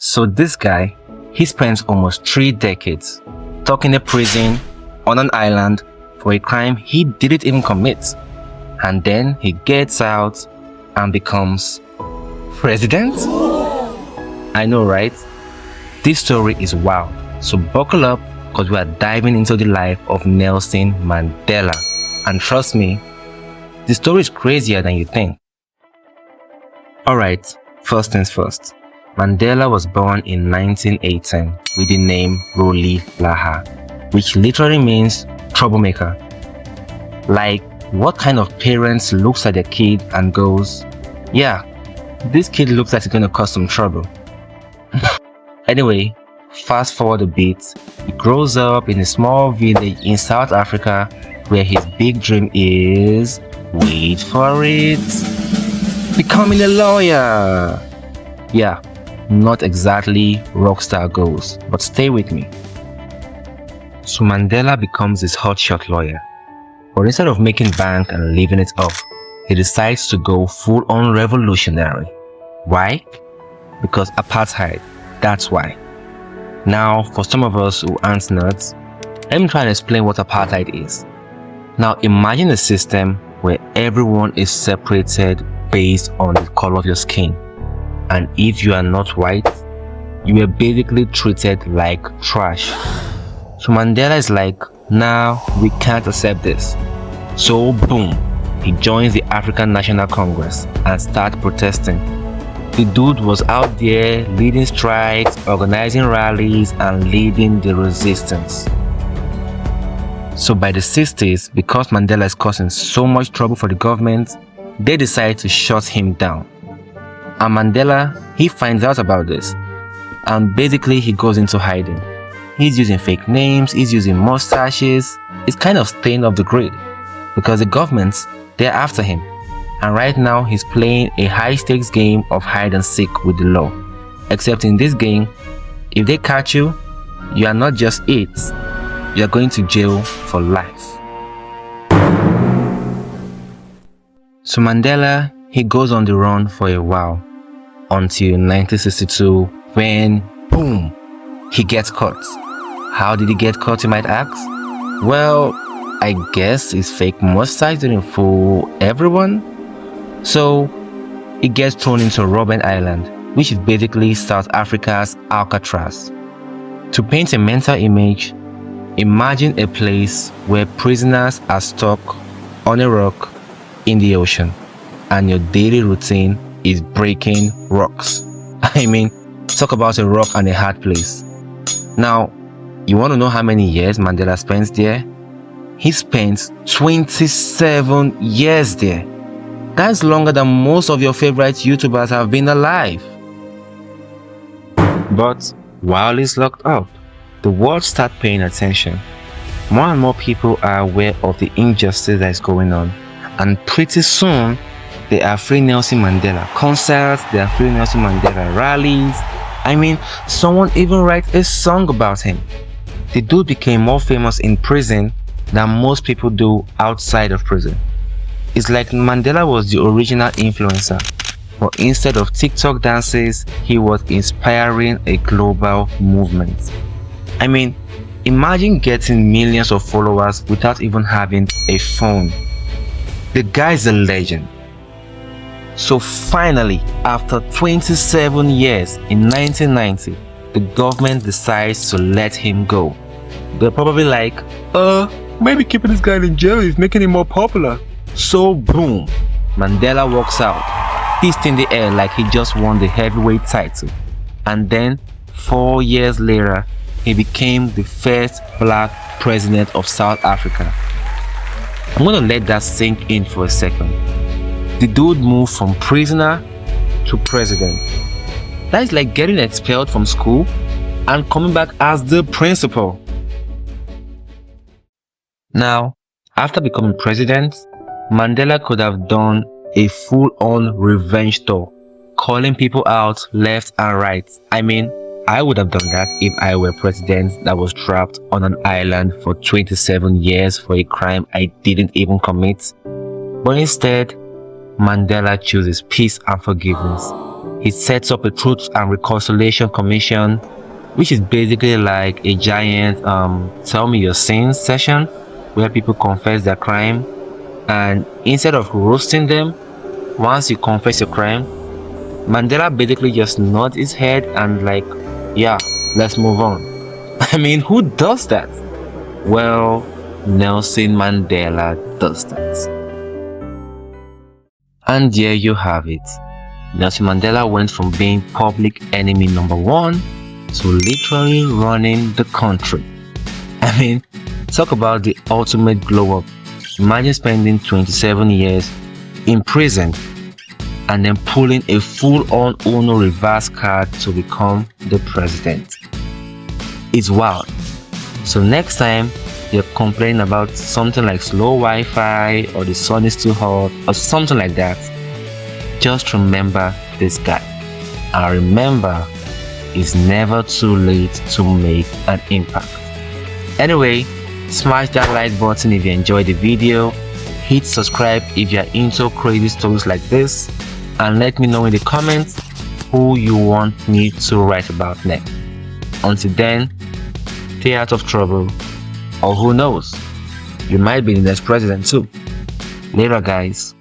So this guy, he spends almost 3 decades stuck in a prison on an island for a crime he didn't even commit. And then he gets out and becomes president? I know, right? This story is wild. So buckle up, because we are diving into the life of Nelson Mandela. And trust me, the story is crazier than you think. Alright, first things first. Mandela was born in 1918 with the name Roli Laha, which literally means troublemaker. Like, what kind of parents looks at their kid and goes, yeah, this kid looks like he's gonna cause some trouble. Anyway, fast forward a bit, he grows up in a small village in South Africa where his big dream is, wait for it, becoming a lawyer. Yeah, not exactly rockstar goals, but stay with me. So Mandela becomes this hotshot lawyer, but instead of making bank and living it up, he decides to go full-on revolutionary. Why? Because apartheid, that's why. Now, for some of us who aren't nerds, let me try and explain what apartheid is. Now, imagine a system where everyone is separated based on the color of your skin. And if you are not white, you are basically treated like trash. So Mandela is like, nah, we can't accept this. So boom, he joins the African National Congress and starts protesting. The dude was out there leading strikes, organizing rallies, and leading the resistance. So by the 60s, because Mandela is causing so much trouble for the government, they decide to shut him down. And Mandela, he finds out about this, and basically he goes into hiding. He's using fake names, he's using mustaches. It's kind of staying off the grid because the governments, they're after him. And right now he's playing a high stakes game of hide and seek with the law. Except in this game, if they catch you, you are not just it, you are going to jail for life. So Mandela, he goes on the run for a while until 1962 when, boom, he gets caught. How did he get caught, you might ask? Well, I guess his fake mustache didn't fool everyone. So he gets thrown into Robben Island, which is basically South Africa's Alcatraz. To paint a mental image, imagine a place where prisoners are stuck on a rock in the ocean, and your daily routine is breaking rocks. I mean, talk about a rock and a hard place. Now, you want to know how many years Mandela spends there? He spends 27 years there. That's longer than most of your favorite YouTubers have been alive. But while he's locked up, the world starts paying attention. More and more people are aware of the injustice that is going on, and pretty soon they are free Nelson Mandela concerts, they are free Nelson Mandela rallies. I mean, someone even writes a song about him. The dude became more famous in prison than most people do outside of prison. It's like Mandela was the original influencer, but instead of TikTok dances, he was inspiring a global movement. I mean, imagine getting millions of followers without even having a phone. The guy's a legend. So finally, after 27 years in 1990, the government decides to let him go. They're probably like, maybe keeping this guy in jail is making him more popular. So boom, Mandela walks out, fist in the air like he just won the heavyweight title. And then 4 years later, he became the first black president of South Africa. I'm gonna let that sink in for a second. The dude moved from prisoner to president. That is like getting expelled from school and coming back as the principal. Now, after becoming president, Mandela could have done a full-on revenge tour, calling people out left and right. I mean, I would have done that if I were president that was trapped on an island for 27 years for a crime I didn't even commit. But instead, Mandela chooses peace and forgiveness. he sets up a Truth and Reconciliation Commission, which is basically like a giant tell me your sins session where people confess their crime, and instead of roasting them once you confess your crime, Mandela basically just nods his head and like, yeah, let's move on. I mean, who does that? Well, Nelson Mandela does that. And there you have it. Nelson Mandela went from being public enemy number one to literally running the country. I mean, talk about the ultimate glow up. Imagine spending 27 years in prison and then pulling a full-on Uno reverse card to become the president. It's wild. So next time you're complaining about something like slow Wi-Fi or the sun is too hot or something like that, just remember this guy. And remember, it's never too late to make an impact. Anyway, smash that like button if you enjoyed the video, hit subscribe if you're into crazy stories like this, and let me know in the comments who you want me to write about next. Until then, stay out of trouble, or who knows, you might be the next president too. Later guys.